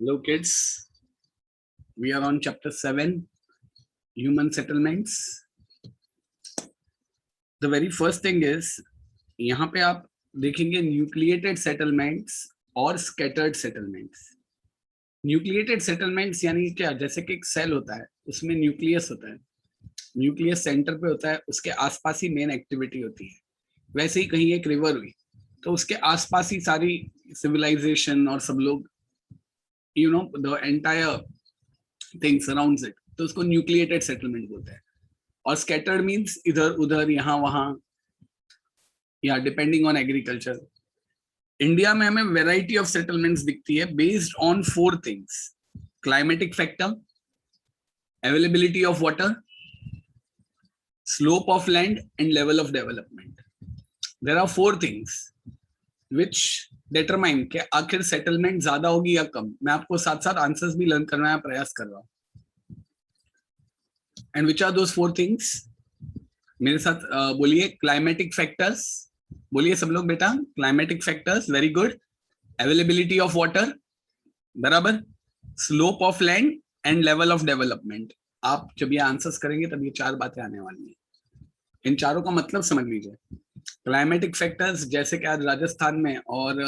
Hello kids, we are on chapter 7, human settlements. The very first thing is, यहाँ पे आप देखेंगे nucleated settlements और स्कैटर्ड सेटलमेंट्स. न्यूक्लिएटेड सेटलमेंट्स यानी क्या, जैसे कि एक सेल होता है, उसमें न्यूक्लियस होता है, न्यूक्लियस सेंटर पे होता है, उसके आसपास ही मेन एक्टिविटी होती है. वैसे ही कहीं एक रिवर हुई तो उसके आसपास ही सारी सिविलाइजेशन और सब लोग, you know, the entire thing surrounds it, तो उसको न्यूक्लिएटेड सेटलमेंट बोलते हैं. और स्कैटर्ड मींस इधर उधर, यहाँ वहां, या डिपेंडिंग ऑन एग्रीकल्चर. इंडिया में हमें वेराइटी ऑफ सेटलमेंट्स दिखती है based on 4 things: climatic factor, availability of water, slope of land and level of development. There are 4 things which determine कि आखिर सेटलमेंट ज्यादा होगी या कम. मैं आपको साथ साथ आंसर्स भी लर्न करने का प्रयास कर रहा हूं. And which are those 4 things? मेरे साथ बोलिए. क्लाइमेटिक फैक्टर्स, बोलिए सब लोग बेटा. Climatic factors, very good. Availability of water, बराबर. Slope of land and level of development. आप जब ये आंसर्स करेंगे तब ये 4 बातें आने वाली हैं. इन चारों का मतलब समझ लीजिए. क्लाइमेटिक फैक्टर्स, जैसे कि आज राजस्थान में और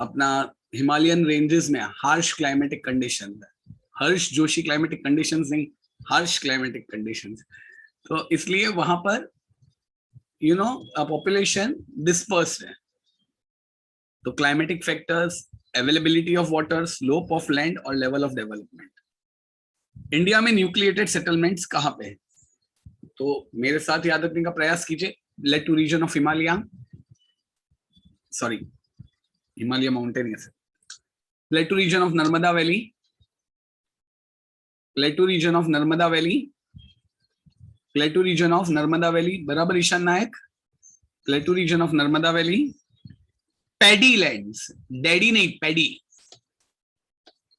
अपना हिमालयन रेंजेस में हार्श क्लाइमेटिक कंडीशन है. हर्ष जोशी क्लाइमेटिक कंडीशंस नहीं, हार्श क्लाइमेटिक कंडीशंस. तो इसलिए वहां पर यू नो पॉपुलेशन डिस्पर्स्ड है. तो climatic factors, availability of water, slope of land और लेवल ऑफ डेवलपमेंट. इंडिया में न्यूक्लिएटेड सेटलमेंट्स कहां पे है? तो मेरे साथ याद रखने का प्रयास कीजिए. Plateau region of Himalaya, sorry Himalaya mountain, plateau region of Narmada valley, plateau region of Narmada valley, plateau region of Narmada valley, बराबर Ishan Nayak. Plateau region of Narmada valley. Paddy lands, daddy नहीं, पैडी.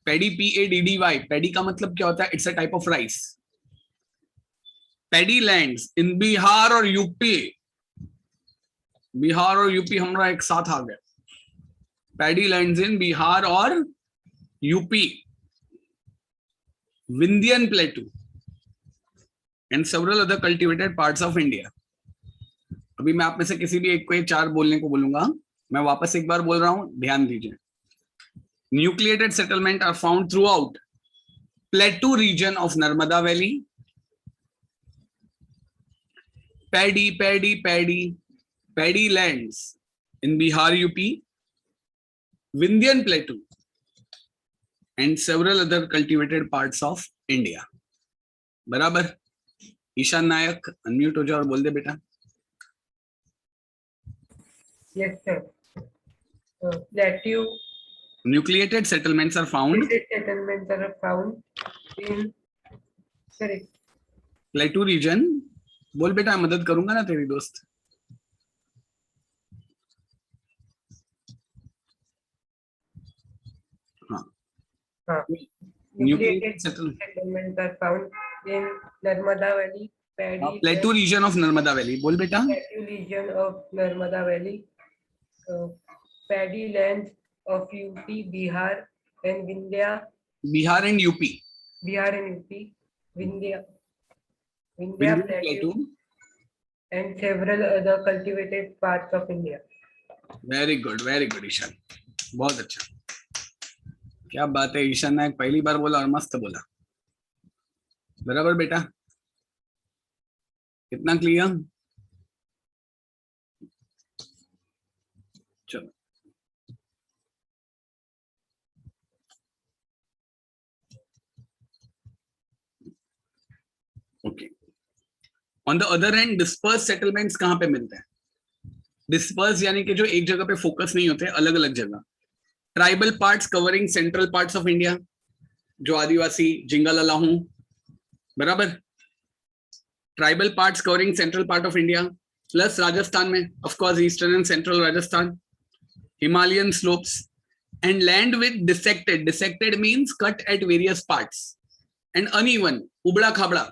Paddy, PADDY. पैडी का मतलब क्या होता है? It's a type of rice. Paddy lands in Bihar और UP. Bihar और UP हमारा एक साथ आ गया. पैडी लैंड्स इन बिहार और UP, Vindhyan plateau and several other cultivated parts of India. अभी मैं आप में से किसी भी एक को ये 4 बोलने को बोलूंगा. मैं वापस एक बार बोल रहा हूं, ध्यान दीजिए. Nucleated settlement are found throughout plateau region of Narmada valley. Paddy paddy paddy paddy lands in Bihar UP, Vindhyan plateau and several other cultivated parts of India. बराबर. ईशान नायक अनम्यूट हो जाओ और बोल दे बेटा. Yes, sir. Plateau Nucleated settlements are found. settlements are found in, sorry, Plateau region. बोल बेटा, मदद करूंगा ना तेरी दोस्त. हाँ. nucleated settlements are found in Narmada Valley, Plateau region of Narmada Valley. बोल बेटा. Plateau region of Narmada Valley, paddy lands of UP, Bihar and Vindhya. Bihar and UP. Bihar and UP, Vindhya Plateau and several other cultivated parts of India. Very good, Ishan. बहुत अच्छा. क्या बात है ईशान नायक, पहली बार बोला और मस्त बोला. बराबर बेटा. कितना क्लियर? चलो. Okay. On the other hand, disperse settlements कहां पे मिलते हैं? डिस्पर्स यानी कि जो एक जगह पे फोकस नहीं होते, अलग अलग जगह. Tribal parts covering central parts of India, जो आदिवासी जिंगालाला हूं, बराबर. Tribal parts covering central part of India, plus Rajasthan में of course eastern and central Rajasthan, Himalayan slopes and land with dissected. Dissected means cut at various parts and uneven, उबड़ा खाबड़ा,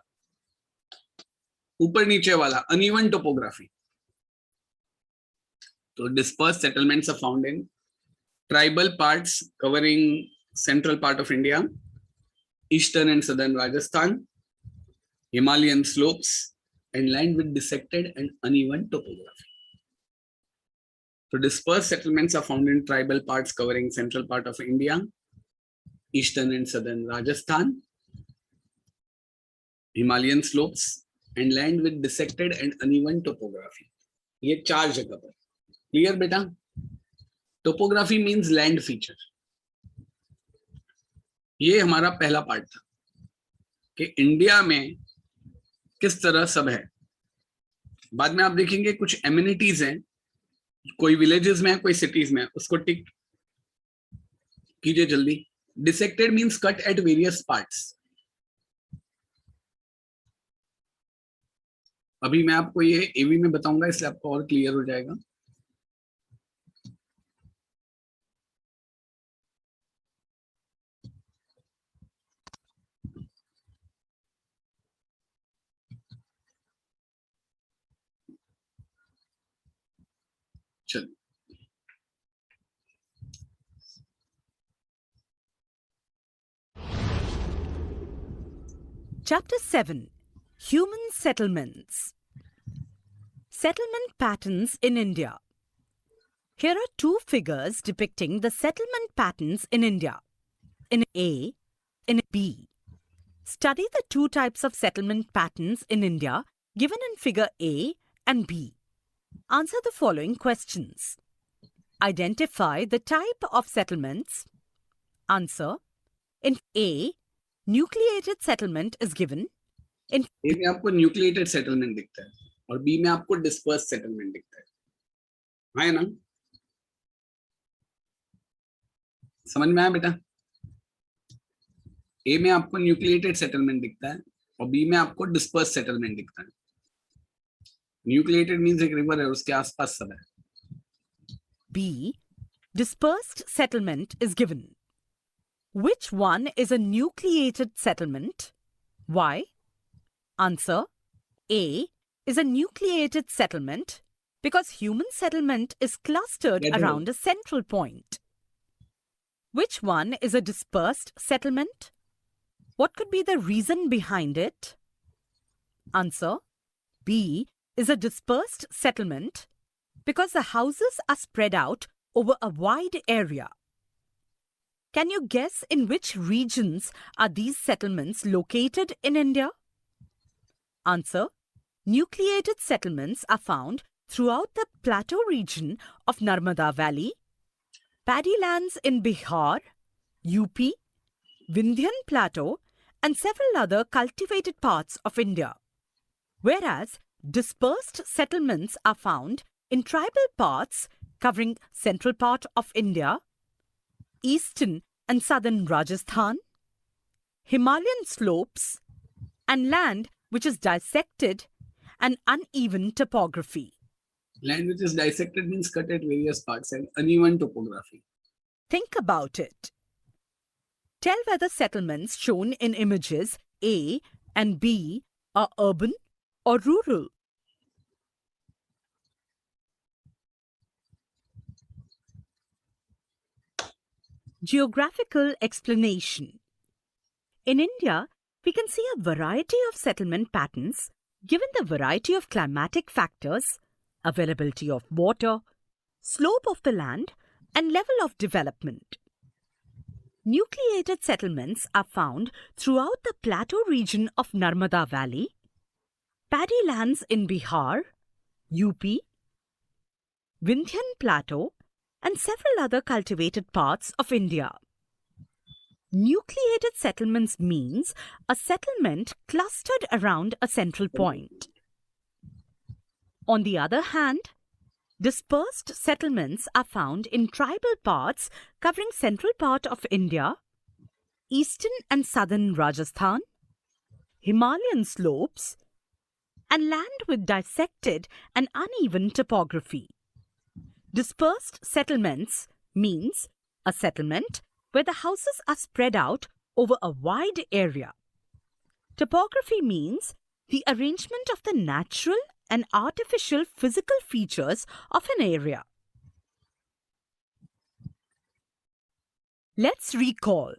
ऊपर नीचे वाला, अनइवन टोपोग्राफी. तो dispersed settlements are found in tribal parts covering central part of India, eastern and southern Rajasthan, Himalayan slopes, and land with dissected and uneven topography. So dispersed settlements are found in tribal parts covering central part of India, eastern and southern Rajasthan, Himalayan slopes, and land with dissected and uneven topography. ये 4 जगह पर. Clear बेटा? Topography means land feature. ये हमारा पहला part था कि India में किस तरह सब है. बाद में आप देखेंगे कुछ एमिनिटीज हैं, कोई विलेजेस में है, कोई सिटीज में है, उसको टिक कीजिए जल्दी. Dissected means cut at various parts. अभी मैं आपको ये एवी में बताऊंगा, इसलिए आपको और क्लियर हो जाएगा. चलिए Chapter 7. Human Settlements. Settlement patterns in India. Here are 2 figures depicting the settlement patterns in India. In A, in B. Study the 2 types of settlement patterns in India given in figure A and B. Answer the following questions. Identify the type of settlements. Answer. In A, nucleated settlement is given. In ए में आपको nucleated settlement दिखता है और B में आपको disperse settlement दिखता है. हाँ है ना? समझ में आया बेटा? ए में आपको न्यूक्लिएटेड सेटलमेंट दिखता है और बी में आपको डिस्पर्स सेटलमेंट दिखता है. न्यूक्लिएटेड मींस एक रिवर है, उसके आसपास सब है. B, dispersed settlement is given. Which one is a nucleated settlement? Why? Answer. A is a nucleated settlement because human settlement is clustered around a central point. Which one is a dispersed settlement? What could be the reason behind it? Answer. B is a dispersed settlement because the houses are spread out over a wide area. Can you guess in which regions are these settlements located in India? Answer. Nucleated settlements are found throughout the plateau region of Narmada Valley, paddy lands in Bihar, UP, Vindhyan Plateau, and several other cultivated parts of India. Whereas dispersed settlements are found in tribal parts covering central part of India, eastern and southern Rajasthan, Himalayan slopes, and land which is dissected and uneven topography. Land which is dissected means cut at various parts and uneven topography. Think about it. Tell whether settlements shown in images A and B are urban or rural. Geographical explanation. In India, we can see a variety of settlement patterns given the variety of climatic factors, availability of water, slope of the land, and level of development. Nucleated settlements are found throughout the plateau region of Narmada Valley, paddy lands in Bihar, UP, Vindhyan Plateau, and several other cultivated parts of India. Nucleated settlements means a settlement clustered around a central point. On the other hand, dispersed settlements are found in tribal parts covering central part of India, eastern and southern Rajasthan, Himalayan slopes, and land with dissected and uneven topography. Dispersed settlements means a settlement where the houses are spread out over a wide area. Topography means the arrangement of the natural and artificial physical features of an area. Let's recall.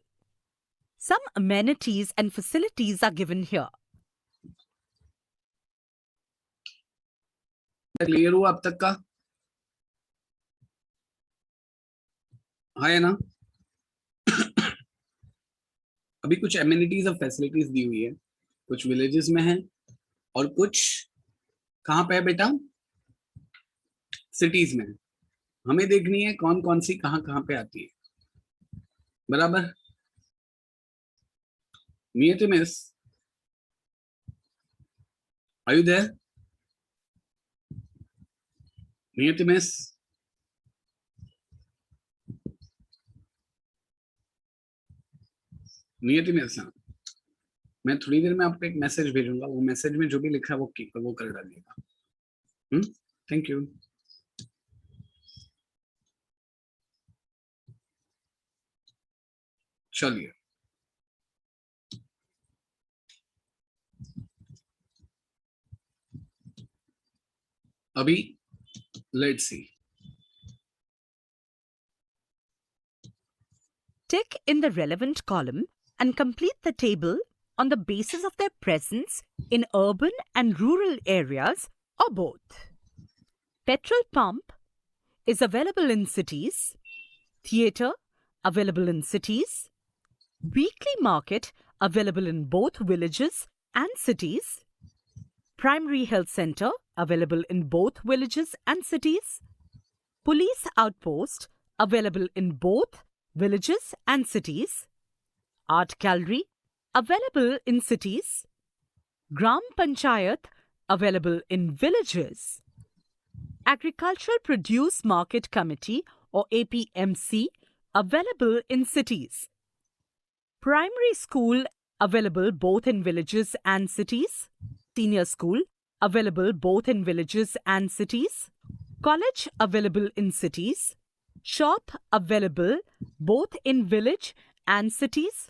Some amenities and facilities are given here. Clear हुआ अब तक का? हाँ है ना? अभी कुछ amenities और फैसिलिटीज दी हुई है, कुछ विलेजेस में है और कुछ कहाँ पे है बेटा? सिटीज में। हमें देखनी है कौन कौन सी कहाँ कहाँ पे आती है, बराबर? नियति मिस, आर यू देयर? नियति मिस, नियति मिस, हाँ। मैं थोड़ी देर में आपको एक मैसेज भेजूंगा, वो मैसेज में जो भी लिखा है वो कर डालिएगा। Thank you. चलिए, अभी let's see. Tick in the relevant column and complete the table on the basis of their presence in urban and rural areas or both. Petrol pump is available in cities. Theatre available in cities. Weekly market available in both villages and cities. Primary health center available in both villages and cities. Police outpost available in both villages and cities. Art gallery available in cities. Gram Panchayat available in villages. Agricultural Produce Market Committee or APMC available in cities. Primary school available both in villages and cities. Senior school available both in villages and cities. College available in cities. Shop available both in village and cities.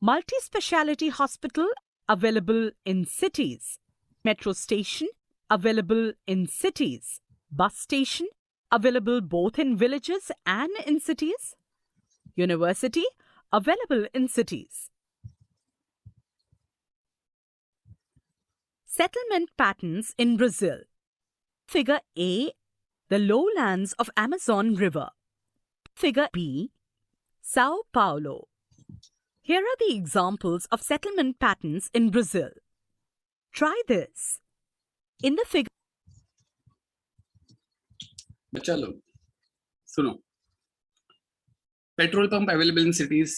Multi-speciality hospital available in cities. Metro station available in cities. Bus station available both in villages and in cities. University available in cities. Settlement patterns in Brazil. Figure A, the lowlands of Amazon River. Figure B, Sao Paulo. Here are the examples of settlement patterns in Brazil. Try this. In the figure, बच्चा लोग सुनो, petrol pump available in cities,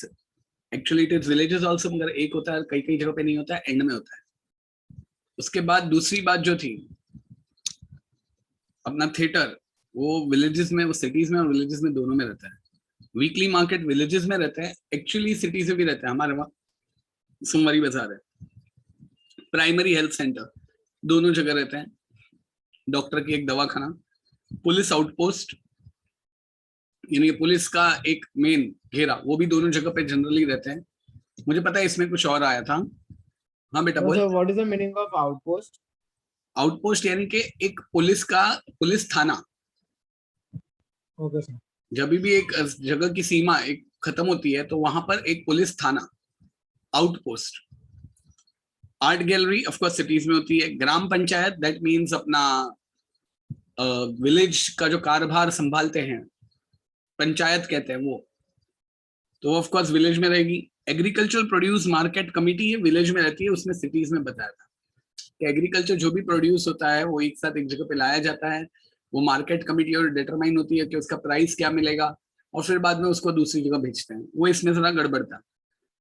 actually it is villages also, मगर एक होता है, कई कई जगह पे नहीं होता है, एंड में होता है। उसके बाद दूसरी बात जो थी अपना थिएटर, वो विलेजेस में, वो सिटीज में और विलेजेस में दोनों में रहता है। वीकली मार्केट विलेजेस में रहता है, एक्चुअली सिटीज में भी रहता है। हमारे वहाँ सोमवारी बाजार है। प्राइमरी हेल्थ सेंटर दोनों जगह रहते हैं, डॉक्टर की एक दवाखाना, पुलिस आउटपोस्ट यानी कि पुलिस का एक मेन घेरा, वो भी दोनों जगह पे जनरली रहते हैं। मुझे पता है इसमें कुछ और आया था। हाँ बेटा बोल। What is the meaning of outpost? Outpost यानी कि एक पुलिस का, पुलिस थाना। Okay sir. जब भी एक जगह की सीमा एक खत्म होती है तो वहां पर एक पुलिस थाना, outpost. Art gallery of course cities में होती है। ग्राम पंचायत दैट मींस अपना विलेज का जो कारभार संभालते हैं, पंचायत कहते हैं वो, तो ऑफ कोर्स विलेज में रहेगी। एग्रीकल्चरल प्रोड्यूस मार्केट कमेटी ये विलेज में रहती है, उसने सिटीज में बताया था कि एग्रीकल्चर जो भी प्रोड्यूस होता है वो एक साथ एक जगह पे लाया जाता है, वो मार्केट कमेटी और डिटरमाइन होती है कि उसका प्राइस क्या मिलेगा, और फिर बाद में उसको दूसरी जगह भेजते हैं। वो इसमें थोड़ा गड़बड़ था।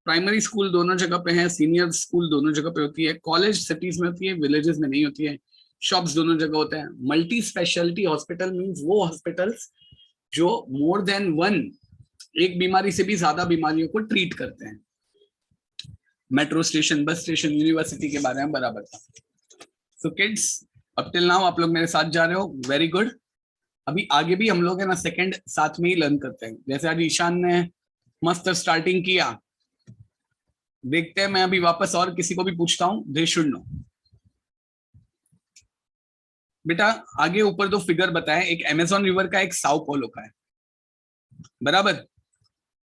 प्राइमरी स्कूल दोनों जगह पे है, सीनियर स्कूल दोनों जगह पे होती है, कॉलेज सिटीज में होती है, विलेजेस में नहीं होती है, शॉप्स दोनों जगह होते हैं। मल्टी स्पेशलिटी हॉस्पिटल मींस वो हॉस्पिटल्स जो मोर देन वन, एक बीमारी से भी ज्यादा बीमारियों को ट्रीट करते हैं। Metro station, bus station, university के बारे में बराबर था। सो किड्स, अब टिल नाउ आप लोग मेरे साथ जा रहे हो, वेरी गुड। अभी आगे भी हम लोग है ना सेकंड साथ में ही लर्न करते हैं। जैसे आज ईशान ने मस्त स्टार्टिंग किया, देखते हैं मैं अभी वापस और किसी को भी पूछता हूं, दे शुड नो। बेटा आगे ऊपर दो फिगर बताएं, एक अमेज़न रिवर का, एक साओ पोलो का है, बराबर?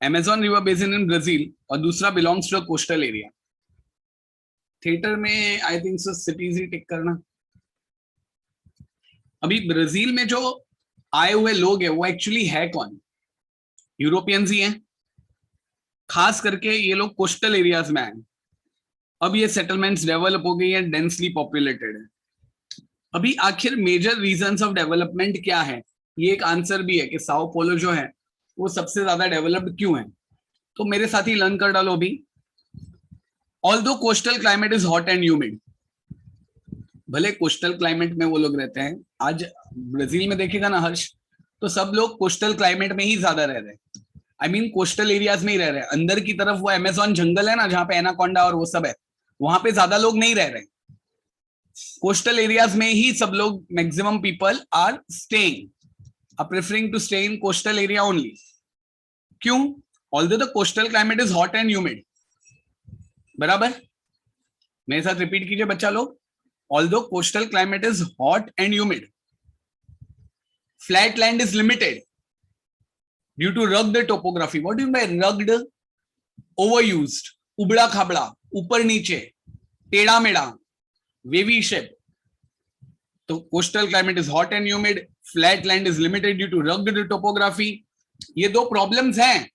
Amazon river basin in Brazil और दूसरा belongs to a coastal area. Theatre में आई थिंक सो सिटीज ही टिक करना. अभी ब्राजील में जो आए हुए लोग हैं वो एक्चुअली है कौन? यूरोपियंस ही हैं. खास करके ये लोग कोस्टल एरियाज में आए. अब ये सेटलमेंट्स डेवलप हो गई हैं, डेंसली पॉपुलेटेड है. अभी आखिर मेजर रीजंस ऑफ डेवलपमेंट क्या है? ये एक आंसर भी है कि साओ पोलो जो है वो सबसे ज्यादा डेवलप्ड क्यों है. तो मेरे साथ ही लर्न कर डालो अभी. Although coastal climate is hot and humid, भले कोस्टल क्लाइमेट में वो लोग रहते हैं. आज ब्राजील में देखेगा ना हर्ष, तो सब लोग कोस्टल क्लाइमेट में ही ज्यादा रह रहे हैं. आई मीन कोस्टल एरियाज में ही रह रहे हैं. अंदर की तरफ वो अमेज़न जंगल है ना जहां पे एनाकोंडा और वो सब है, वहां पे ज्यादा लोग नहीं रह रहे. कोस्टल एरियाज में ही सब लोग, maximum people are staying, are preferring to stay in coastal area only. क्यों? Although the coastal climate is hot and humid. बराबर, मेरे साथ रिपीट कीजिए बच्चा लोग. Although coastal climate is hot and humid, flat land is limited due to rugged topography. What do you mean by rugged? Overused, उबड़ा खाबड़ा, ऊपर नीचे, टेढ़ा मेढ़ा, वेवी शेप. तो coastal climate is hot and humid, flat land is limited due to rugged topography. ये दो problems हैं.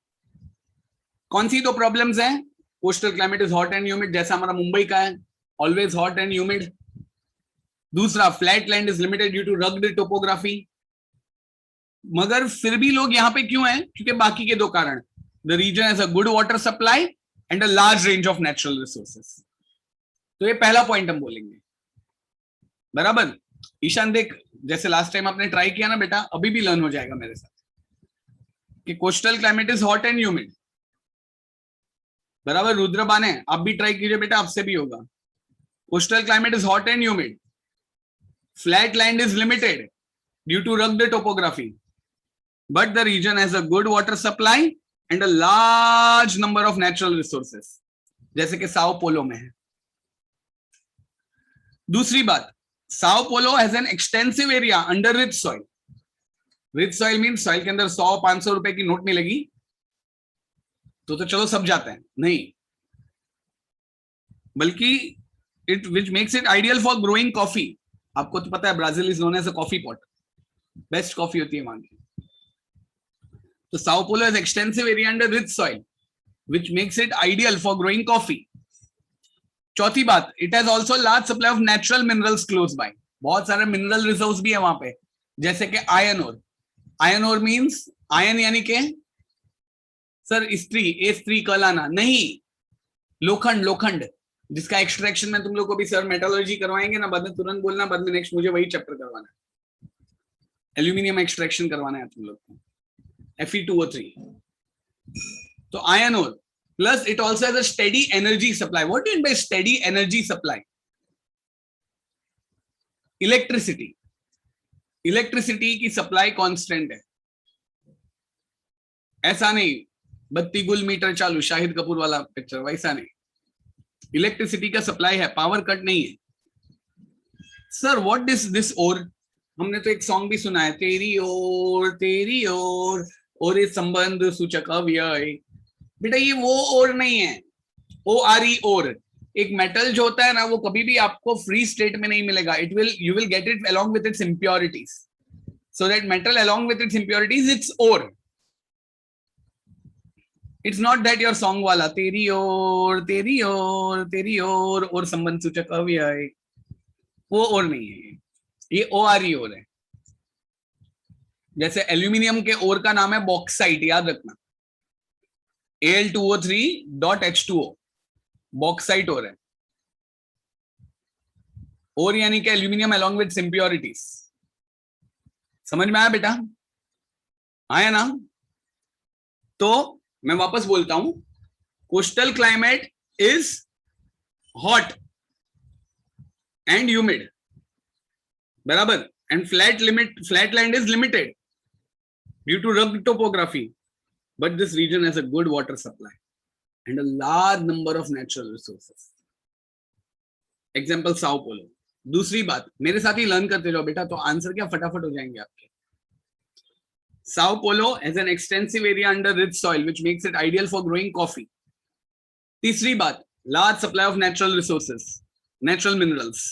कौन सी दो प्रॉब्लम्स हैं? Coastal climate is hot and humid, जैसा हमारा मुंबई का है, ऑलवेज हॉट एंड ह्यूमिड. दूसरा, flat land is limited due to rugged topography. मगर फिर भी लोग यहां पे क्यों हैं? क्योंकि बाकी के दो कारण. The region has a good water supply and a large range of natural resources. तो ये पहला पॉइंट हम बोलेंगे. बराबर. ईशान देख, जैसे लास्ट टाइम आपने ट्राई किया ना बेटा, अभी भी लर्न हो जाएगा मेरे साथ कि coastal climate is hot and humid. बराबर. रुद्रबान है, आप भी ट्राई कीजिए बेटा, आपसे भी होगा. Coastal climate is hot and humid, flat land is limited due to rugged topography, but the region has a good water supply and a large number of natural resources, जैसे कि साओ पोलो में है. दूसरी बात, Sao Paulo has an extensive area under rich soil. Rich soil mean soil के अंदर 100-500 रुपए की नोट मिलेगी तो चलो सब जाते हैं, नहीं, बल्कि it which makes it ideal for growing coffee. आपको तो पता है Brazil is known as a coffee pot, best coffee होती है वहां की. तो Sao Paulo has extensive area under rich soil which makes it ideal for growing coffee. चौथी बात, it has also large supply of natural minerals close by. बहुत सारे mineral resource भी है वहां पे, जैसे कि iron ore. Iron ore means आयन यानी के सर स्त्री कहलाना नहीं, लोखंड, लोखंड जिसका एक्सट्रैक्शन में तुम लोग को भी सर मेटलर्जी करवाएंगे ना, बाद में तुरंत बोलना, बाद में नेक्स्ट मुझे वही चैप्टर करवाना है. एल्यूमिनियम एक्सट्रैक्शन करवाना है तुम लोग को, Fe2O3. तो iron ore, plus it also has a steady energy supply. What do you mean by steady energy supply? Electricity. Electricity की सप्लाई कांस्टेंट है. ऐसा नहीं बत्ती गुल मीटर चालू, शाहिद कपूर वाला पिक्चर, वैसा नहीं. इलेक्ट्रिसिटी का सप्लाई है, पावर कट नहीं है. सर व्हाट इज दिस ओर? हमने तो एक सॉन्ग भी सुना है, तेरी ओर और इस संबंध सूचक अव्यय. बेटा ये वो ओर नहीं है, ORE ओर. एक मेटल जो होता है ना, वो कभी भी आपको फ्री स्टेट में नहीं मिलेगा. You will get it along with its impurities. So that metal along with its impurities, it's ore. It's not that your song वाला तेरी ओर और संबंध सूचक अव्यय, वो ओर नहीं है, ये ORE ओर है. जैसे एल्यूमिनियम के ओर का नाम है बॉक्साइट, याद रखना, Al2O3.H2O, बॉक्साइट ओर है. ओर यानी कि एल्यूमिनियम along with impurities. समझ में आया बेटा? आया ना? तो मैं वापस बोलता हूं, coastal climate is hot and humid, बराबर, and flat land is limited due to rugged topography, but this region has a good water supply and a large number of natural resources. Example Sao Paulo. दूसरी बात, मेरे साथ ही learn करते जाओ बेटा, तो answer क्या फटाफट हो जाएंगे आपके. Sao Paulo has an extensive area under rich soil, which makes it ideal for growing coffee. तीसरी बात, large supply of natural resources, natural minerals,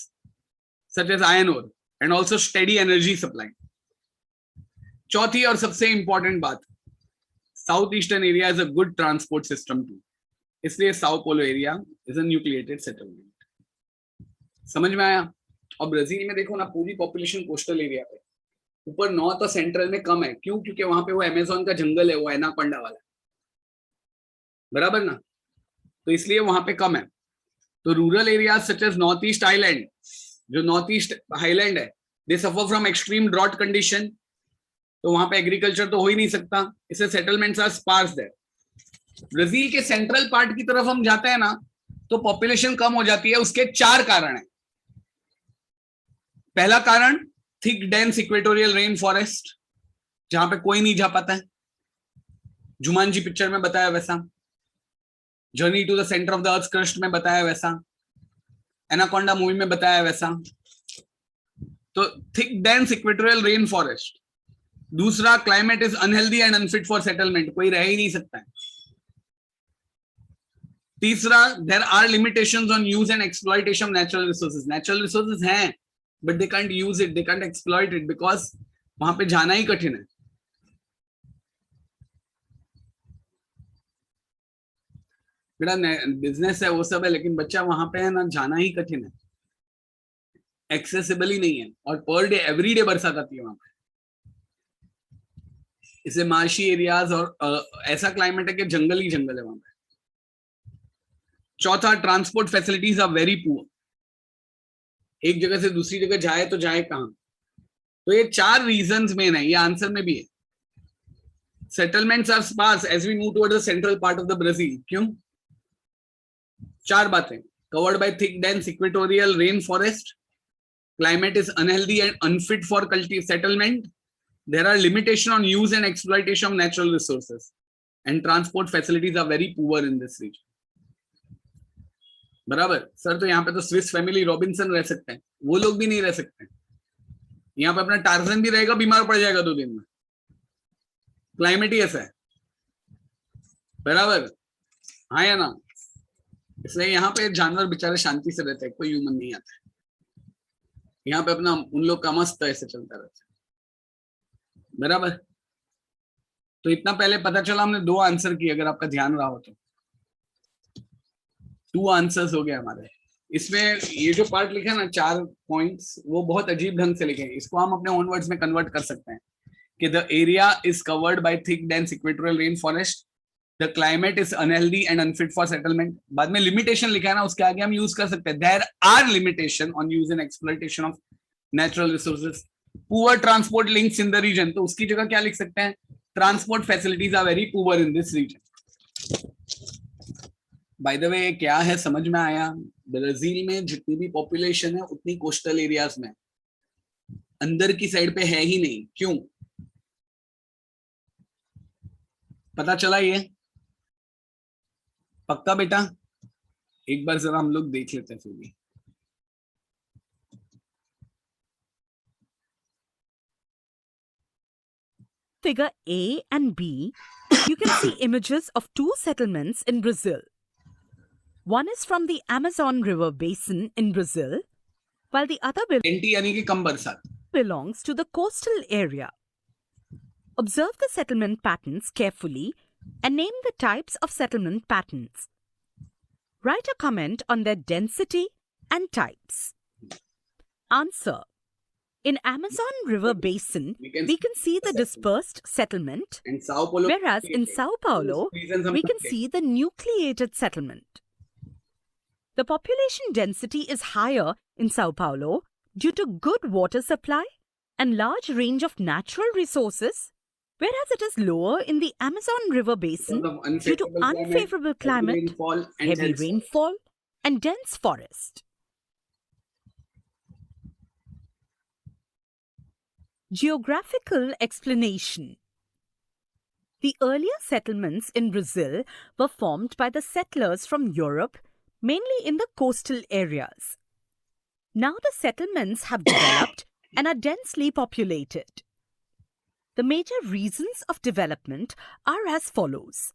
such as iron ore, and also steady energy supply. चौथी और सबसे important बात, south eastern area is a good transport system too, इसलिए Sao Paulo area is a nucleated settlement. समझ में आया? और Brazil में देखो ना, पूरी पॉपुलेशन कोस्टल एरिया पे, ऊपर नॉर्थ और सेंट्रल में कम है. क्यों? क्योंकि वहां पे वो अमेज़न का जंगल है, वो एनाकोंडा वाला, बराबर ना, तो इसलिए वहां पे कम है. तो rural area such as north east island, जो नॉर्थ ईस्ट हाईलैंड है, they suffer from extreme drought condition, तो वहां पे एग्रीकल्चर तो हो ही नहीं सकता, इससे settlements are sparse there. Brazil के सेंट्रल पार्ट की तरफ हम जाते हैं ना, तो पॉपुलेशन कम हो जाती है. उसके 4 कारण है. पहला कारण, thick dense equatorial rain forest, जहां पे कोई नहीं जा पाता है. जुमानजी पिक्चर में बताया वैसा, journey to the centre of the earth crust में बताया वैसा, एनाकोंडा मूवी में बताया वैसा. तो thick dense equatorial rain forest. दूसरा, climate is unhealthy and unfit for settlement, कोई रह ही नहीं सकता है. तीसरा, there are limitations on use and exploitation of natural resources. Natural resources हैं, but they can't use it, they can't exploit it, because वहां पे जाना ही कठिन है. बेटा बिजनेस है, वो सब है, लेकिन बच्चा वहां पे है ना, जाना ही कठिन है, एक्सेसिबल ही नहीं है. और पर डे, एवरी डे बरसात आती है वहां पे. इसे मार्शी एरियाज और ऐसा क्लाइमेट है कि जंगल ही जंगल है वहां पे. चौथा, transport facilities are very poor. एक जगह से दूसरी जगह जाए तो जाए कहां? तो ये 4 रीजंस मेन है, ये आंसर में भी है. Settlements are sparse as we move towards the central part of the Brazil. क्यों? 4 बातें, covered by thick dense equatorial rain forest, climate is unhealthy and unfit for settlement, there are limitations on use and exploitation of natural resources, and transport facilities are very poor in this region. बराबर sir. तो यहाँ पे तो Swiss family Robinson रह सकते हैं, वो लोग भी नहीं रह सकते. यहाँ पे अपना टार्जन भी रहेगा, बीमार पड़ जाएगा 2 दिन में. क्लाइमेट ही ऐसा है, बराबर, हाँ या ना? इसलिए यहाँ पे जानवर बेचारे शांति से रहते हैं, कोई ह्यूमन नहीं आता है. यहाँ पे अपना उन लोग का मस्त ऐसे चलता रहता है, बराबर. तो इतना पहले पता चला, हमने 2 आंसर किए, अगर आपका ध्यान रहा हो तो 2 आंसर्स हो गए हमारे. इसमें ये जो पार्ट लिखा है ना, 4 पॉइंट्स, वो बहुत अजीब ढंग से लिखे हैं. इसको हम अपने ओन वर्ड्स में कन्वर्ट कर सकते हैं कि the area is covered by thick dense equatorial rain forest, the climate is unhealthy and unfit for settlement. बाद में लिमिटेशन लिखा है ना, उसके आगे हम यूज कर सकते हैं, there are limitation on use and exploitation of natural resources, poor transport links in the region. तो उसकी जगह क्या लिख सकते हैं? Transport facilities are very poor in this region. By the way, क्या है समझ में आया? ब्राजील में जितनी भी पॉपुलेशन है उतनी कोस्टल एरियाज में, अंदर की साइड पे है ही नहीं. क्यों? पता चला ये? पक्का बेटा? एक बार जरा हम लोग देख लेते हैं फिर भी. Figure A and B, you can see images of 2 settlements in Brazil. One is from the Amazon River basin in Brazil, while the other anti यानी कि कम बरसात. belongs to the coastal area. Observe the settlement patterns carefully and name the types of settlement patterns. Write a comment on their density and types. Answer. In Amazon River basin, we can see the dispersed settlement, And Sao Paulo, whereas in Sao Paulo, we can see the nucleated settlement. The population density is higher in Sao Paulo due to good water supply and large range of natural resources, whereas it is lower in the Amazon River basin due to unfavorable climate, heavy rainfall, and dense forest. Geographical explanation. The earlier settlements in Brazil were formed by the settlers from Europe, mainly in the coastal areas. Now the settlements have developed and are densely populated. The major reasons of development are as follows.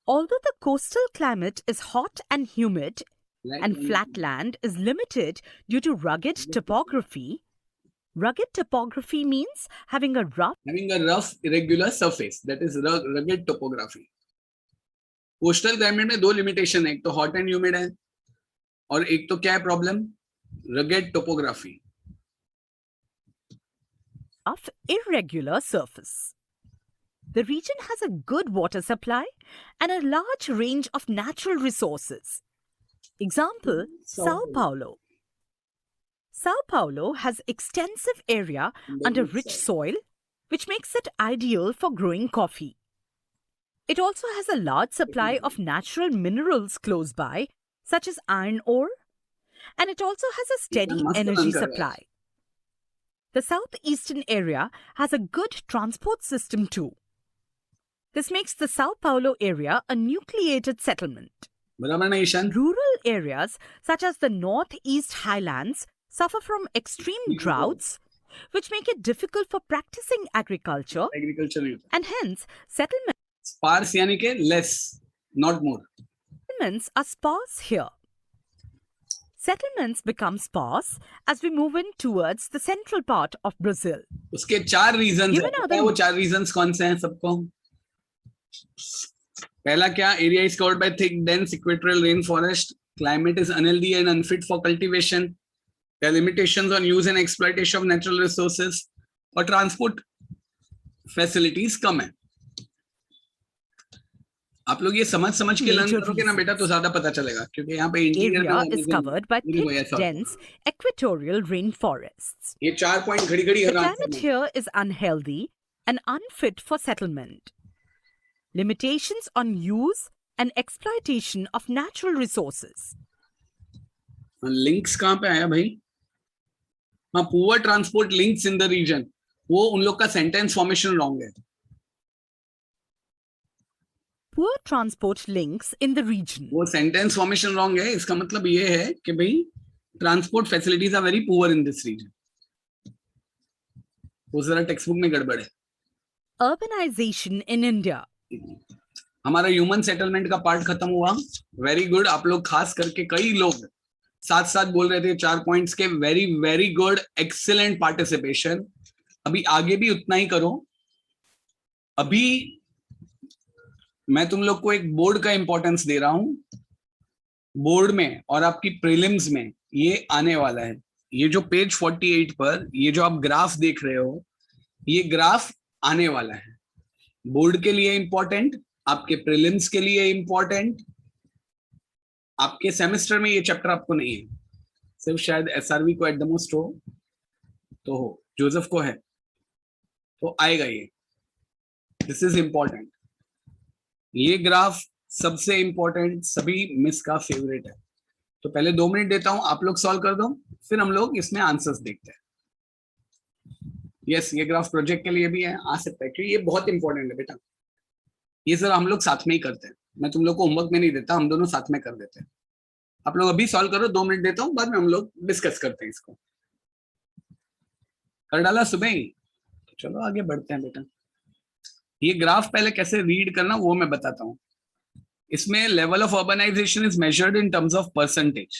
Although the coastal climate is hot and humid and flat land is limited due to rugged topography, rugged topography means having a rough irregular surface, that is rugged topography. Coastal climate में दो limitation है, एक तो hot and humid है और एक तो क्या है problem, rugged topography. of irregular surface. The region has a good water supply and a large range of natural resources. Example, Sao Paulo. Sao Paulo has extensive area under rich soil, which makes it ideal for growing coffee. It also has a large supply of natural minerals close by, such as iron ore, and it also has a steady energy supply. The southeastern area has a good transport system too. This makes the Sao Paulo area a nucleated settlement. Rural areas such as the northeast highlands suffer from extreme droughts, which make it difficult for practicing agriculture, and hence settlements Sparse यानी के less, not more. are sparse here. Settlements become sparse as we move in towards the central part of Brazil. उसके 4 reasons Given हैं. other- वो 4 reasons कौन से हैं सबको? पहला क्या, area is covered by thick dense equatorial rainforest, climate is unhealthy and unfit for cultivation, there are limitations on use and exploitation of natural resources, और transport facilities कम है. आप लोग ये समझ के लर्न Major करोगे ना बेटा तो ज्यादा पता चलेगा, क्योंकि यहाँ पे interior Area is covered by thick, dense equatorial rainforests. ये 4 पॉइंट घड़ी घड़ी The हरा climate here is unhealthy and unfit for settlement. Limitations on use and exploitation of natural resources. Links कहाँ पे आया भाई? हाँ, poor transport links in the region, वो उन लोग का सेंटेंस फॉर्मेशन रॉन्ग है. Poor transport links in the region. वो सेंटेंस फॉर्मेशन रॉन्ग है. इसका मतलब ये है कि भाई transport facilities are very poor in this region. वो जरा टेक्स्ट बुक में गड़बड़ है. Urbanization in India. हमारा ह्यूमन सेटलमेंट का पार्ट खत्म हुआ. Very good. आप लोग खास करके कई लोग साथ साथ बोल रहे थे 4 पॉइंट्स के. Very very good, excellent participation. अभी आगे भी उतना ही करो. अभी मैं तुम लोग को एक बोर्ड का इंपॉर्टेंस दे रहा हूं. बोर्ड में और आपकी प्रीलिम्स में ये आने वाला है. ये जो पेज 48 पर ये जो आप ग्राफ देख रहे हो, ये ग्राफ आने वाला है. बोर्ड के लिए इंपॉर्टेंट, आपके प्रीलिम्स के लिए इंपॉर्टेंट. आपके सेमेस्टर में ये चैप्टर आपको नहीं है, सिर्फ शायद एसआरवी को एट द मोस्ट हो, तो हो, जोसेफ को है तो आएगा ये. This is important. ये ग्राफ सबसे इंपॉर्टेंट, सभी मिस का फेवरेट है. तो पहले 2 मिनट देता हूं, आप लोग सॉल्व कर दो, फिर हम लोग इसमें आंसर्स देखते हैं. यस, ये ग्राफ प्रोजेक्ट के लिए भी है, आ सकता है, क्योंकि ये बहुत इंपॉर्टेंट है बेटा. ये सर हम लोग साथ में ही करते हैं. मैं तुम लोग को होमवर्क में नहीं देता, हम दोनों साथ में कर देते हैं. आप लोग अभी सॉल्व करो, 2 मिनट देता हूं, बाद में हम लोग डिस्कस करते हैं इसको. कर डाला सुबह ही, तो चलो आगे बढ़ते हैं बेटा. ये ग्राफ पहले कैसे रीड करना वो मैं बताता हूं. इसमें level of urbanization is measured in terms of percentage.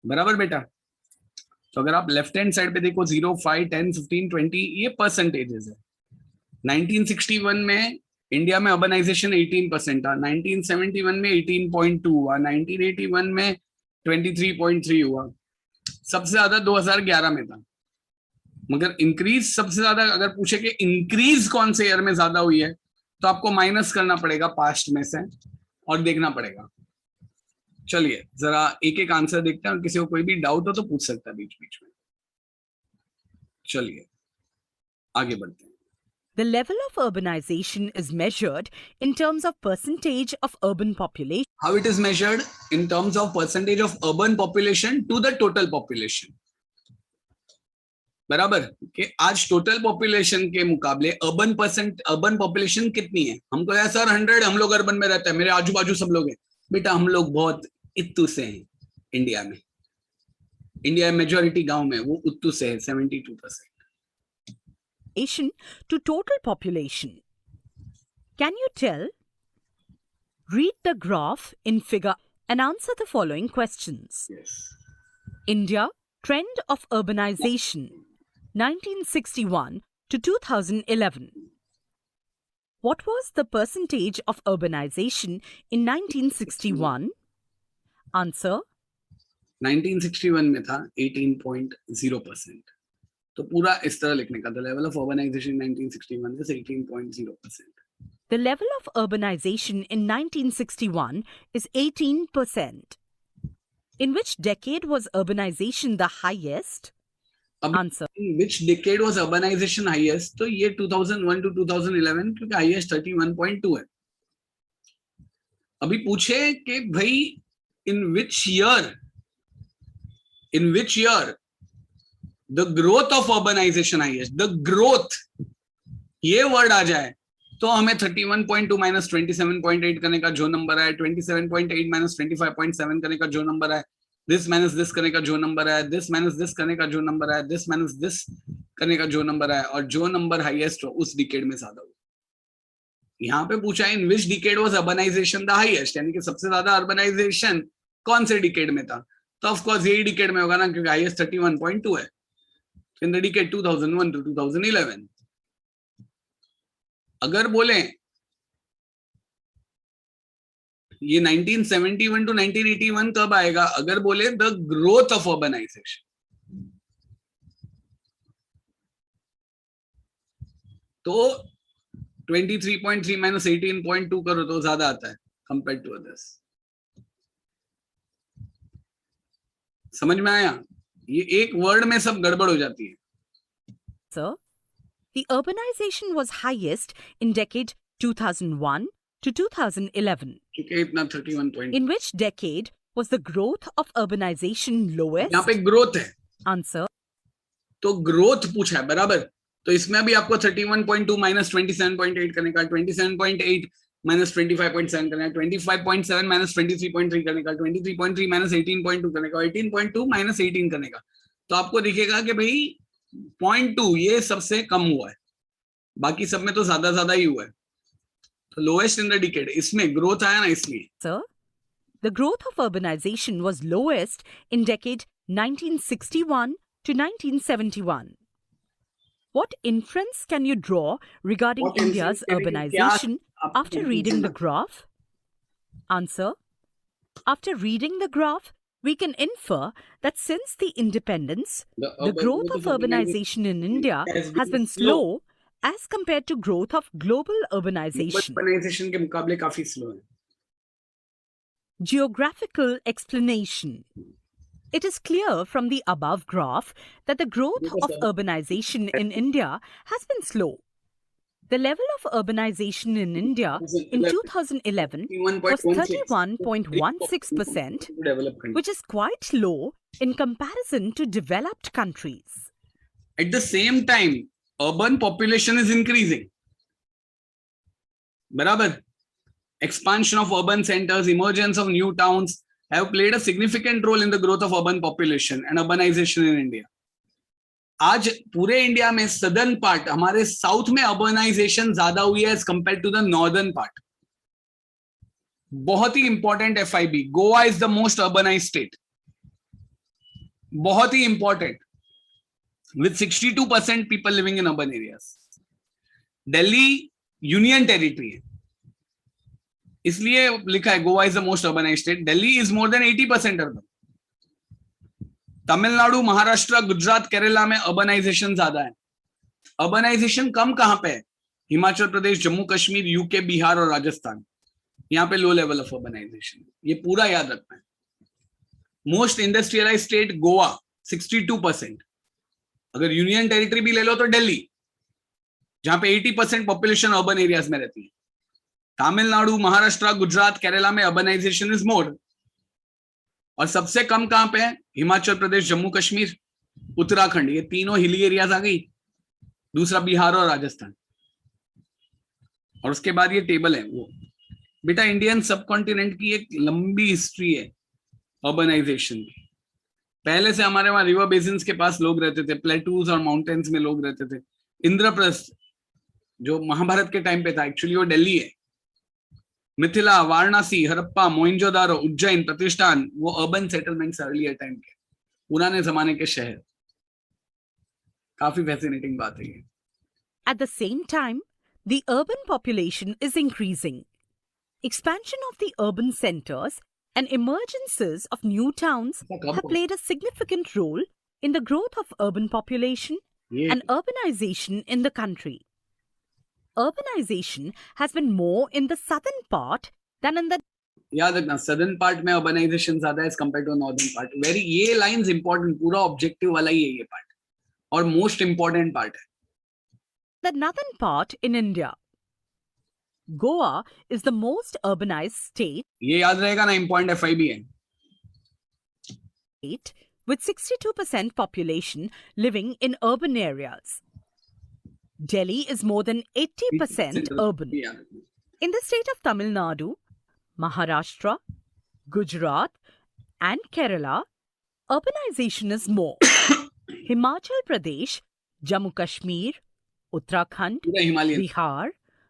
बराबर बेटा? तो अगर आप लेफ्ट हैंड साइड पे देखो 0, 5, 10, 15, 20, ये परसेंटेजेस है. 1961 में इंडिया में अर्बनाइजेशन 18% था. 1971 में 18.2 हुआ. 1981 में 23.3 हुआ. सबसे ज्यादा 2011 में था. मगर इंक्रीज सबसे ज्यादा, अगर पूछे कि इंक्रीज कौन से ईयर में ज्यादा हुई है, तो आपको माइनस करना पड़ेगा पास्ट में से और देखना पड़ेगा. चलिए जरा एक एक आंसर देखते हैं, और किसी को कोई भी डाउट हो तो पूछ सकता है बीच बीच में. चलिए आगे बढ़ते हैं. The level of urbanization is measured in terms of percentage of urban population. How it is measured? In terms of percentage of urban population to the total population. बराबर कि आज टोटल पॉपुलेशन के मुकाबले अर्बन पॉपुलेशन कितनी है. हमको यार sir 100, हम लोग अर्बन में रहते हैं, मेरे आजू बाजू सब लोग हैं. बेटा हम लोग बहुत इत्तू से हैं इंडिया में. इंडिया मेजॉरिटी गांव में वो उत्तू से है 72%. to total population. Can you tell? Read the graph in figure and answer the following questions. Yes. India, trend of urbanization, 1961 to 2011. What was the percentage of urbanization in 1961? Answer. 1961 में था 18.0%. तो पूरा इस तरह लिखने का. The level of urbanization in 1961 is 18.0%. The level of urbanization in 1961 is 18%. In which decade was urbanization the highest? अब Answer. in which decade was urbanization highest? तो ये 2001 to 2011 क्योंकि highest 31.2 है. अभी पूछे कि भाई in which year the growth of urbanization highest, the growth ये word आ जाए तो हमें 31.2 minus 27.8 करने का जो नंबर है, 27.8 minus 25.7 करने का जो नंबर है, this minus this करने का जो नंबर है, this minus this करने का जो नंबर है, this minus this करने का जो नंबर है, और जो नंबर हाईएस्ट हो उस डिकेड में ज्यादा हो. यहाँ पे पूछा है in which decade was urbanisation the highest, यानी कि सबसे ज्यादा अर्बनाइजेशन कौन से डिकेड में था. तो ऑफ कोर्स यही डिकेड में होगा ना, क्योंकि हाईएस्ट 31.2 है. In the decade 2001 to 2011. अगर बोले ये 1971 to 1981 कब आएगा, अगर बोले द ग्रोथ ऑफ अर्बनाइजेशन, तो 23.3 minus 18.2 करो तो ज्यादा आता है कंपेयर टू अदर्स. समझ में आया? ये एक वर्ड में सब गड़बड़ हो जाती है. Sir, the urbanization was highest in decade 2001 to 2011. क्योंकि इतना 31. In which decade was the growth of urbanization lowest? यहाँ पे ग्रोथ है. Answer. तो ग्रोथ पूछा है बराबर. तो इसमें अभी आपको 31.2 minus 27.8 करने का, 27.8 minus 25.7 करने का, 25.7 minus 23.3 करने का, 23.3 minus 18.2 करने का, 18.2 minus 18 करने का. तो आपको दिखेगा कि भाई 0.2 ये सबसे कम हुआ है, बाकी सब में तो ज्यादा ही हुआ है. तो लोएस्ट इन द डिकेड, इसमें ग्रोथ आया ना इसलिए. Sir, the growth of urbanization was lowest in decade 1961 to 1971. What inference can you draw regarding What India's inference urbanization आप after reading the graph? Answer. After reading the graph, we can infer that since the independence, the growth of urbanization in India has been slow as compared to growth of global urbanization. urbanization के मुकाबले काफी slow है. Geographical explanation. It is clear from the above graph that the growth of urbanization in India has been slow. The level of urbanization in India in 2011 was 31.16%, which is quite low in comparison to developed countries. At the same time, urban population is increasing. बराबर. Expansion of urban centers, emergence of new towns have played a significant role in the growth of urban population and urbanization in India. आज पूरे India में southern part, हमारे south में urbanisation ज्यादा हुई है as compare to the northern part. बहुत ही important FIB, Goa is the most urbanised state. बहुत ही important, with 62% people living in urban areas. Delhi union territory है, इसलिए लिखा है Goa is the most urbanised state. Delhi is more than 80% urban. Tamil Nadu, Maharashtra, Gujarat, Kerala में urbanisation ज्यादा है. अर्बनाइजेशन कम कहां पे है? हिमाचल प्रदेश, जम्मू कश्मीर, यूके, बिहार और राजस्थान. यहाँ पे लो लेवल ऑफ अर्बनाइजेशन. ये पूरा याद रखना है. Most industrialised state Goa 62%. अगर यूनियन टेरिटरी भी ले लो तो दिल्ली, जहां पे 80% पॉपुलेशन अर्बन एरियाज में रहती है. तमिलनाडु, महाराष्ट्र, गुजरात, केरला में अर्बनाइजेशन इज मोर. और सबसे कम कहां पे है? हिमाचल प्रदेश, जम्मू कश्मीर, उत्तराखंड. ये तीनों हिली एरियाज आ गई. दूसरा बिहार और राजस्थान. और उसके बाद ये टेबल है वो. बेटा इंडियन सब कॉन्टिनेंट की एक लंबी हिस्ट्री है अर्बनाइजेशन की. पहले से हमारे वहां रिवर बेसिन्स के पास लोग रहते थे, प्लेटूज और माउंटेन्स में लोग रहते थे. इंद्रप्रस्थ जो महाभारत के टाइम पे था, एक्चुअली वो दिल्ली है. मिथिला, वाराणसी, हरप्पा, मोइंजोदारो, उज्जैन, प्रतिष्ठान, वो अर्बन सेटलमेंट्स अर्लियर टाइम के, पुराने जमाने के शहर. काफी फैसिनेटिंग बात है ये. At the same time, the urban population is increasing. Expansion of the urban centers and emergences of new towns have played a significant role in the growth of urban population ये and urbanization in the country. Urbanization has been more in the southern part than in the याद रखना, southern part में urbanisation ज्यादा है as compare to northern part. Very, ये lines important, पूरा objective वाला ही है ये पार्ट, और मोस्ट इंपॉर्टेंट पार्ट है. northern part in India. Goa is the most urbanized state ये याद रहेगा ना, इंपॉर्टेंट FIB है. with 62% population living in urban areas. Delhi is more than 80% urban. ये याद रखना. In the state of Tamil Nadu, Maharashtra, Gujarat, and Kerala, urbanization is more. Himachal Pradesh, Jammu Kashmir, Uttarakhand, पूरा Himalayan. Bihar,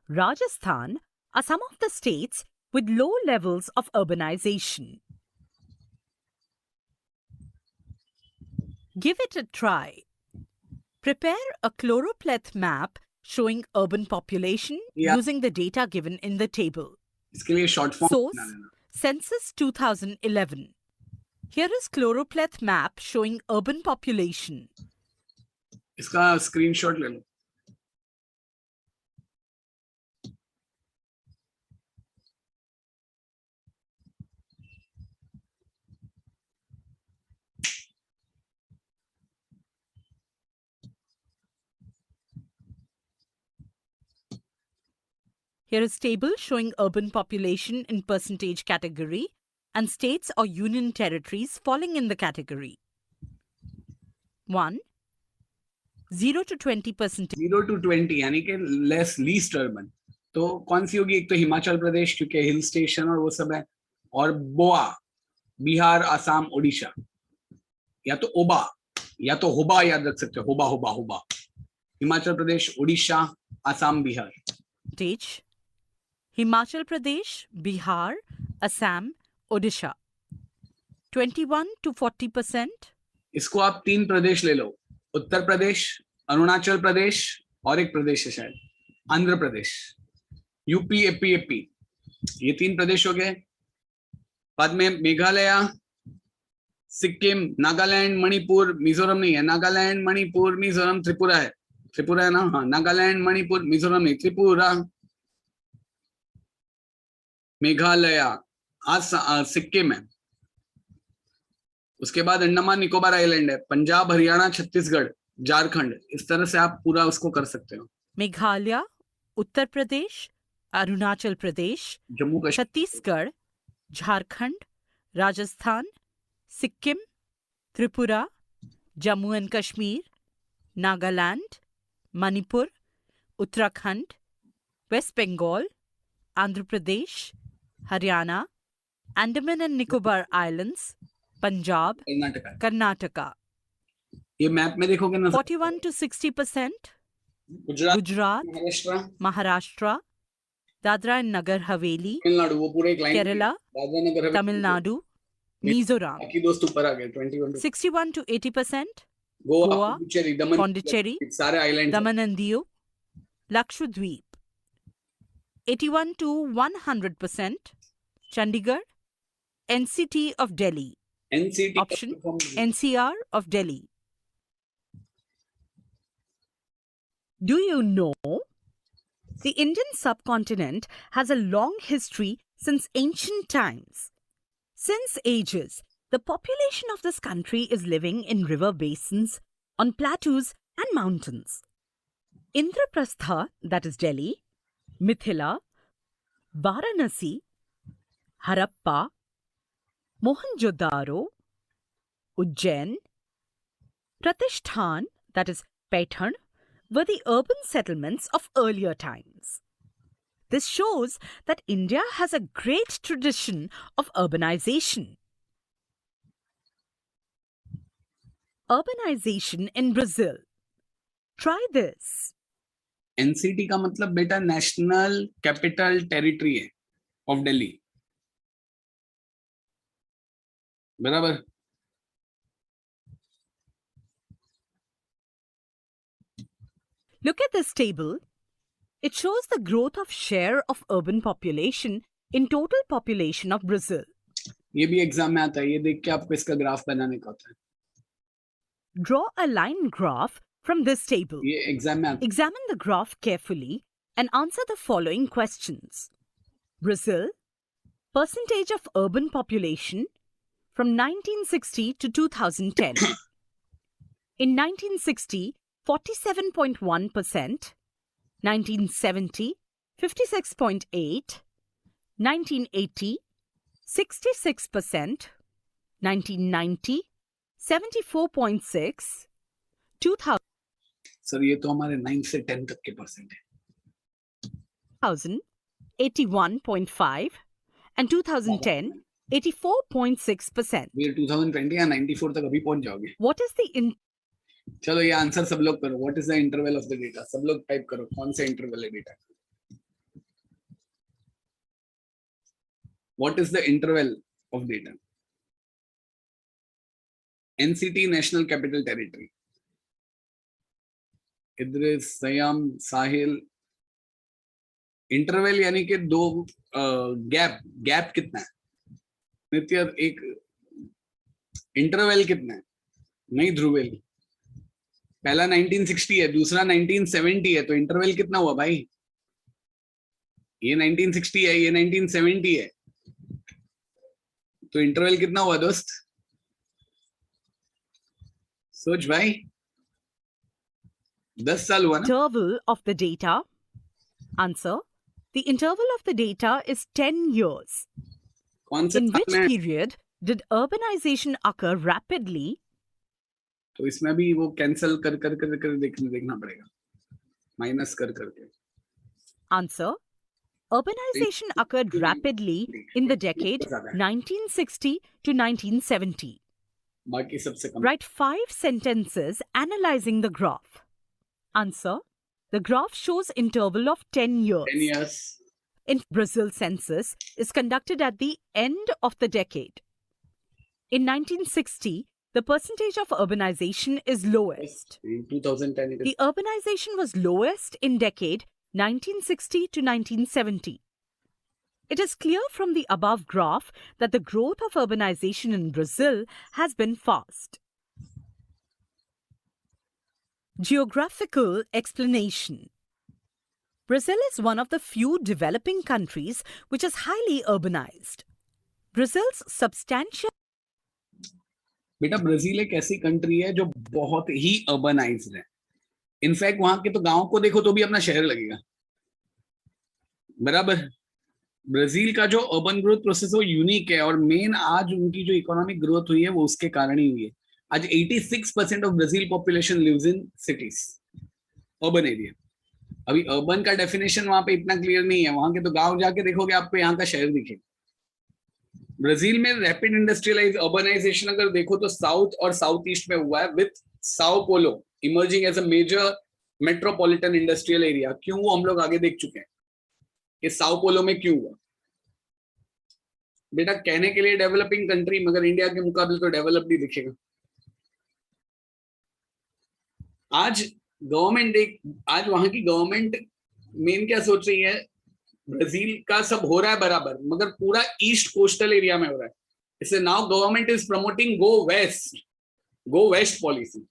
Rajasthan are some of the states with low levels of urbanization. Give it a try. Prepare a chloropleth map showing urban population Yeah. using the data given in the table. इसके लिए short form Source, बना लेना. Census 2011. Here is chloropleth map showing urban population. इसका screenshot ले लो. Here is table showing urban population in percentage category and states or union territories falling in the category. 1. 0 to 20%. 0 to 20 यानी कि less, least urban. तो कौन सी होगी? एक तो हिमाचल प्रदेश क्योंकि हिल स्टेशन और वो सब है, और गोवा, बिहार, आसाम, ओडिशा, या तो ओबा या तो होबा, याद रख सकते हो, होबा होबा होबा. Himachal Pradesh, Odisha, Assam, Bihar. Stage. Himachal Pradesh, Bihar, Assam, Odisha. 21 to 40%. इसको आप 3 प्रदेश ले लो, उत्तर प्रदेश, अरुणाचल प्रदेश और एक प्रदेश है शायद आंध्र प्रदेश, यूपी, एपी. ये 3 प्रदेश हो गए. बाद में मेघालय, सिक्किम, नागालैंड, मणिपुर, मिजोरम नहीं है. नागालैंड, मणिपुर, मिजोरम, त्रिपुरा है. त्रिपुरा है ना? हाँ, नागालैंड, मणिपुर, मिजोरम नहीं, त्रिपुरा, मेघालय, सिक्किम है. उसके बाद अंडमान निकोबार आइलैंड है, पंजाब, हरियाणा, छत्तीसगढ़, झारखंड. इस तरह से आप पूरा उसको कर सकते हो. Meghalaya, Uttar Pradesh, Arunachal Pradesh, Jammu Kashmir, Chhattisgarh, Jharkhand, Rajasthan, Sikkim, Tripura, Jammu and Kashmir, Nagaland, Manipur, Uttarakhand, West Bengal, Andhra Pradesh, Haryana, Andaman and Nicobar Islands, Punjab, Karnataka. Karnataka. ये मैप में देखोगे ना, 41 to 60%. Gujarat, Gujarat, Maharashtra, Maharashtra, Dadra and Nagar Haveli, Tamil Nadu, वो पूरे एक line. Kerala, Dadra Nagar Haveli, Tamil Nadu, Mizoram. बाकी दोस्त ऊपर आ गए. 21 61 to 80%. Goa, Goa, Puducherry, Daman, Pondicherry, सारे island. Daman and Diu, Lakshadweep. 81 to 100%. Chandigarh, NCT of Delhi. NCT Option NCR of Delhi. Do you know the Indian subcontinent has a long history since ancient times? Since ages, the population of this country is living in river basins, on plateaus and mountains. Indraprastha, that is Delhi, Mithila, Varanasi, Harappa, Mohenjo-daro, Ujjain, Pratishthan, that is Paithan, were the urban settlements of earlier times. This shows that India has a great tradition of urbanization. Urbanization in Brazil. Try this. NCT का मतलब बेटा national capital territory है of Delhi, बराबर। Look at this table. It shows the growth of share of urban population in total population of Brazil. ये भी exam में आता है, ये देख के आपको इसका ग्राफ बनाने का होता है। Draw a line graph from this table. ये एग्जाम में आता है। Examine the graph carefully and answer the following questions. Brazil, percentage of urban population from 1960 to 2010. In 1960, 47.1%, 1970, 56.8%, 1980, 66%, 1990, 74.6%, 2000, sir ये तो हमारे 9 से 10 तक के परसेंट है। 81.5%, and 2010, 84.6%. ये 2020 या 94 तक अभी पहुंच जाओगे। What is the चलो ये आंसर सब लोग करो। What is the interval of the data? सब लोग टाइप करो कौन सा इंटरवल है data. What is the interval of data? NCT national capital territory, Idris, Siam, Sahil. Interval यानी कि दो गैप कितना है? नित्य एक इंटरवल कितना है? नहीं ध्रुवेल, पहला 1960 है, दूसरा 1970 है, तो इंटरवल कितना हुआ भाई? ये 1960 है, ये 1970 है, तो इंटरवल कितना हुआ दोस्त? सोच भाई, 10 साल हुआ ना? interval of the data? Answer. The interval of the data is 10 years. कौन से In साल which में? period did urbanization occur rapidly? तो इसमें भी वो कैंसिल कर देखना पड़ेगा, माइनस करके। Answer. Urbanization occurred rapidly in the decade 1960 to 1970. बाकी सबसे कम। Write 5 sentences analyzing the graph. Answer. The graph shows interval of 10 years. 10 years। In Brazil census is conducted at the end of the decade. In 1960, the percentage of urbanization is lowest. In 2010 it is The urbanization was lowest in decade 1960 to 1970. It is clear from the above graph that the growth of urbanization in Brazil has been fast. Geographical explanation. Brazil is one of the few developing countries which is highly urbanized. Brazil's substantial बेटा Brazil एक ऐसी country है जो बहुत ही urbanised है। In fact वहां के तो गांव को देखो तो भी अपना शहर लगेगा, बराबर। ब्राजील का जो अर्बन ग्रोथ प्रोसेस वो यूनिक है, और मेन आज उनकी जो इकोनॉमिक ग्रोथ हुई है वो उसके कारण ही हुई है। आज 86% of Brazil population lives in cities, urban area. अभी अर्बन का डेफिनेशन वहां पे इतना क्लियर नहीं है, वहां के तो गांव जाके देखोगे आपको यहाँ का शहर दिखेगा। ब्राजील में रैपिड इंडस्ट्रियलाइज अर्बनाइजेशन अगर देखो तो साउथ और साउथ ईस्ट में हुआ है, with Sao Paulo emerging as a major metropolitan industrial area. क्यों? वो हम लोग आगे देख चुके हैं कि साओ पोलो में क्यों हुआ। बेटा कहने के लिए डेवलपिंग कंट्री, मगर इंडिया के मुकाबले तो डेवलप नहीं दिखेगा। आज आज वहां की गवर्नमेंट मेन क्या सोच रही है? ब्राजील का सब हो रहा है बराबर, मगर पूरा ईस्ट कोस्टल एरिया में हो रहा है। इसलिए now government is promoting go west policy.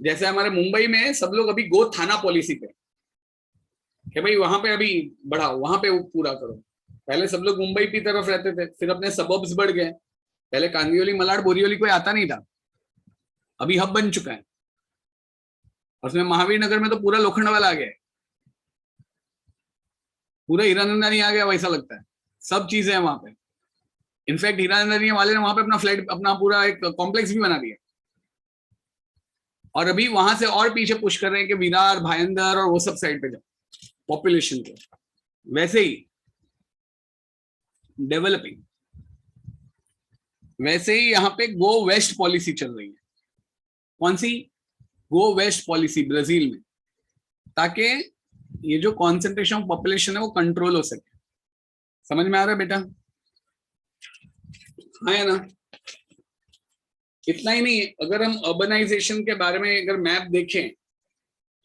जैसे हमारे मुंबई में सब लोग अभी गो थाना पॉलिसी पे कि भाई वहां पे अभी बढ़ाओ, वहां पे पूरा करो। पहले सब लोग मुंबई की तरफ रहते थे, फिर अपने सबब्स बढ़ गए। पहले कांदिवली, मलाड, बोरिवली कोई आता नहीं था, अभी हब बन चुका है। और उसमें महावीर नगर में तो पूरा लोखंडवाला आ गया, पूरा हीरानंदानी आ गया वैसा लगता है। सब चीजें हैं वहां पे। इनफैक्ट हीरानंदानी वाले ने वहां पे अपना फ्लैट, अपना पूरा एक कॉम्प्लेक्स भी बना दिया। और अभी वहां से और पीछे पुश कर रहे हैं कि विरार, भायंदर और वो सब साइड पे जाओ पॉपुलेशन के। वैसे ही डेवलपिंग, वैसे ही यहाँ पे गो वेस्ट पॉलिसी चल रही है। कौन सी? गो वेस्ट पॉलिसी ब्राजील में, ताकि ये जो कॉन्सेंट्रेशन ऑफ पॉपुलेशन है वो कंट्रोल हो सके। समझ में आ रहा है बेटा? हाँ है ना? इतना ही नहीं, अगर हम अर्बनाइजेशन के बारे में अगर मैप देखें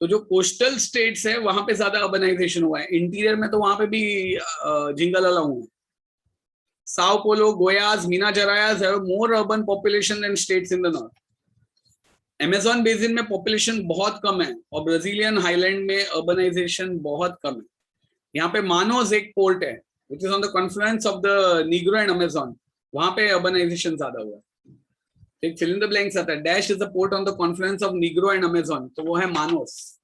तो जो कोस्टल स्टेट्स है वहां पे ज्यादा अर्बनाइजेशन हुआ है, इंटीरियर में तो वहां पे भी जिंगल हुआ है। Sao Paulo, Goias, Minas Gerais have more urban population than states in the north. Amazon basin में पॉपुलेशन बहुत कम है और ब्राजीलियन हाईलैंड में अर्बनाइजेशन बहुत कम है। यहाँ पे मानोस एक पोर्ट है which is on the Confluence of the Negro and Amazon, वहां पे अर्बनाइजेशन ज्यादा हुआ है। एक फिल इन द ब्लैंक्स आता है, dash is the port on the Confluence of Negro and Amazon, तो वो है मानोस।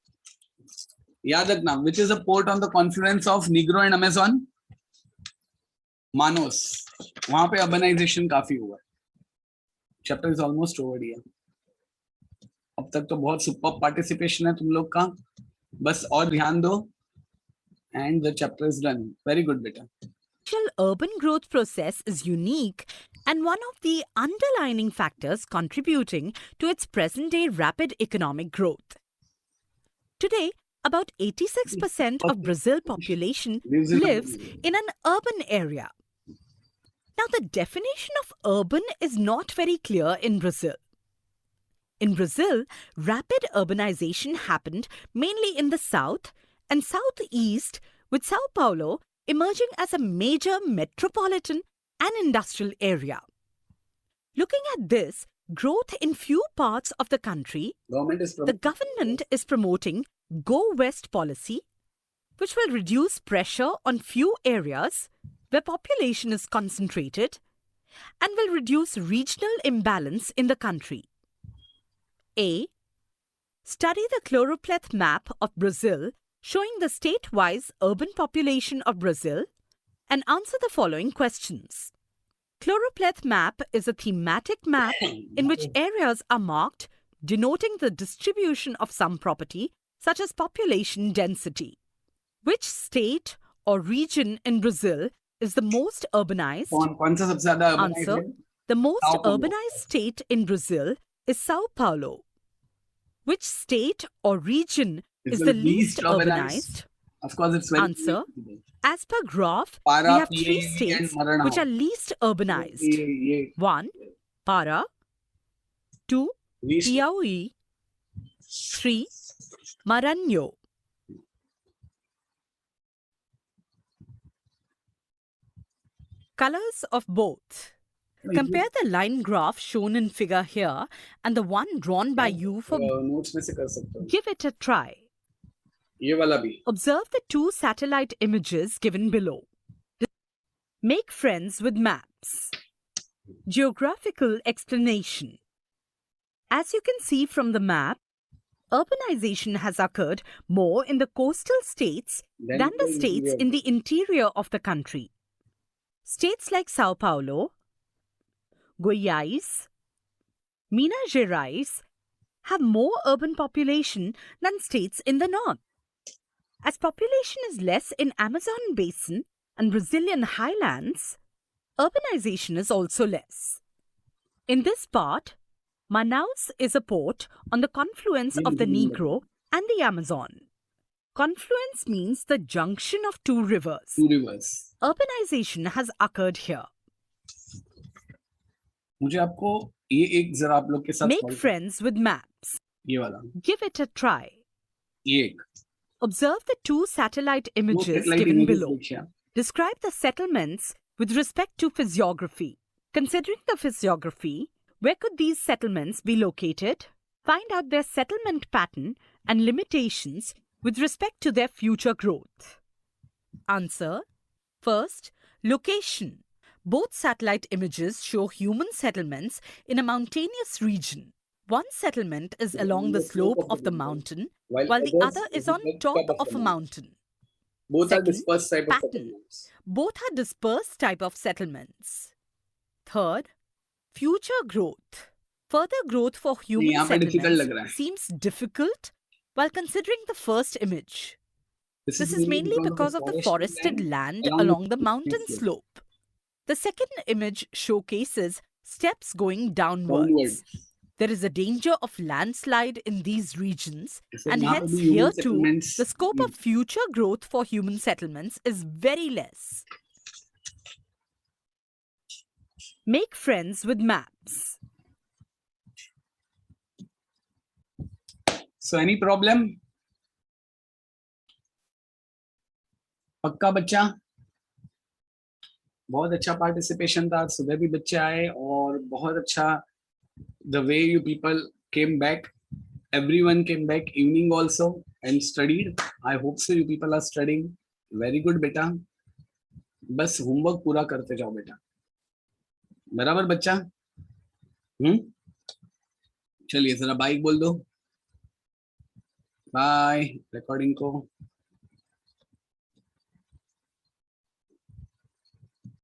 याद रखना, which is the port on the Confluence of Negro and Amazon? Manos. वहां पे अर्बनाइजेशन काफी हुआ है। Chapter is almost over here. अब तक तो बहुत सुपर पार्टिसिपेशन है तुम लोग का, बस और ध्यान दो and the chapter is done. Very good बेटा। Urban growth process is unique and one of the underlying factors contributing to its present-day rapid economic growth. Today, about 86% of Brazil population lives in an urban area. Now, the definition of urban is not very clear in Brazil. In Brazil, rapid urbanization happened mainly in the south and southeast, with Sao Paulo emerging as a major metropolitan and industrial area. Looking at this growth in few parts of the country, the government is promoting Go West policy, which will reduce pressure on few areas where population is concentrated and will reduce regional imbalance in the country. A. Study the choropleth map of Brazil showing the state-wise urban population of Brazil and answer the following questions. Choropleth map is a thematic map in which areas are marked denoting the distribution of some property such as population density. Which state or region in Brazil is the most urbanized? कौन सा सबसे ज्यादा urbanized Answer. है? The most Sao Paulo. urbanized state in Brazil is Sao Paulo. Which state or region is the least urbanized? Of course, it's very Answer. As per graph, Para, we have three PAE states and Maranhão. which are least urbanized. ये 1. Para. 2. least Piauí. 3. Maranhão. Colors of both. Compare the line graph shown in figure here and the one drawn by you for notes में से कर सकते हो। give it a try. ये वाला भी। Observe the two satellite images given below. Make friends with maps. Geographical explanation. As you can see from the map, urbanization has occurred more in the coastal states than the states in the interior of the country. States like Sao Paulo, Goiás, Minas Gerais have more urban population than states in the north. As population is less in Amazon basin and Brazilian highlands, urbanization is also less. In this part, Manaus is a port on the confluence of the Negro and the Amazon. Confluence means the junction of two rivers. Two rivers. Urbanization has occurred here. मुझे आपको ये एक जरा आप लोग के साथ Make friends with maps. ये वाला Give it a try. ये एक Observe the two satellite images satellite given images below. देखिए आप। Describe the settlements with respect to physiography. Considering the physiography, where could these settlements be located? Find out their settlement pattern and limitations with respect to their future growth. Answer. First, location. Both satellite images show human settlements in a mountainous region. One settlement is along the slope of the mountain, while the other is on top of a mountain. Both are Second, dispersed type of pattern. settlements. Both are dispersed type of settlements. Third, future growth. Further growth for human यहाँ पे difficult लग रहा settlements है। seems difficult while considering the first image. This is mainly because because of the forested land along the mountain slope. The second image showcases steps going downwards. Downwards. There is a danger of landslide in these regions, इससे and यहाँ पे hence भी human here too, settlements, the scope of future growth for human settlements is very less. Make friends with maps. So any problem? पक्का बच्चा? बहुत अच्छा participation था, सुबह भी बच्चे आए और बहुत अच्छा the way you people came back. Everyone came back evening also and studied. I hope so you people are studying. Very good बेटा. बस होमवर्क पूरा करते जाओ बेटा. बराबर बच्चा? चलिए जरा बाइक बोल दो. बाय. रिकॉर्डिंग को